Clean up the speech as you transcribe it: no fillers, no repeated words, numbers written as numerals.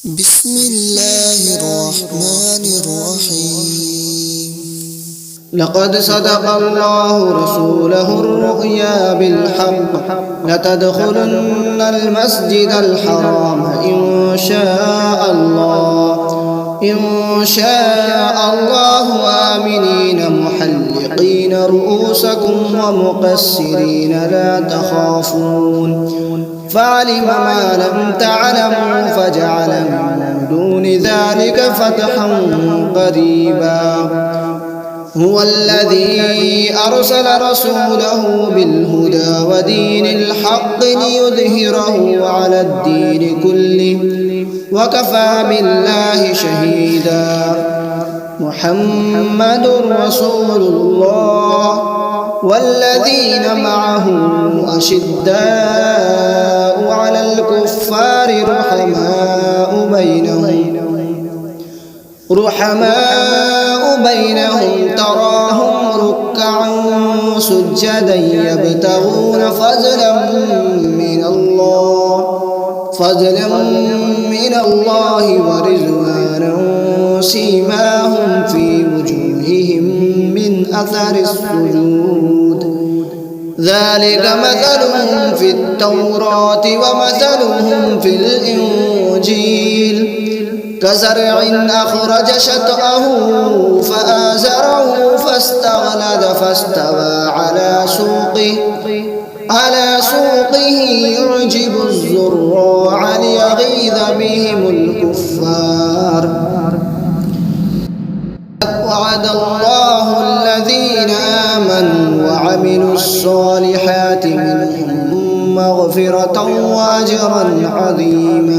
بسم الله الرحمن الرحيم. لقد صدق الله رسوله الرؤيا بالحق لتدخلن المسجد الحرام إن شاء الله آمنين محلقين رؤوسكم ومقصرين لا تخافون فعلم ما لم تعلموا فجعل من دون ذلك فتحا قريبا. هو الذي أرسل رسوله بالهدى ودين الحق ليظهره على الدين كله وكفى بالله شهيدا. محمد رسول الله والذين معه أشداء على الكفار رحماء بينهم تراهم ركعا سجدا يبتغون فضلا من الله ورضوانا سيماهم في وجوههم من أثر السجود ذلك مثلهم في التوراة ومثلهم في الإنجيل كزرع أخرج شطأه فآزره فاستغلظ فاستوى على سوقه يعجب الزراع ليغيظ بهم الكفار. وعد الله الذين آمنوا وعملوا الصالحات منهم مغفرة وأجرا عظيما.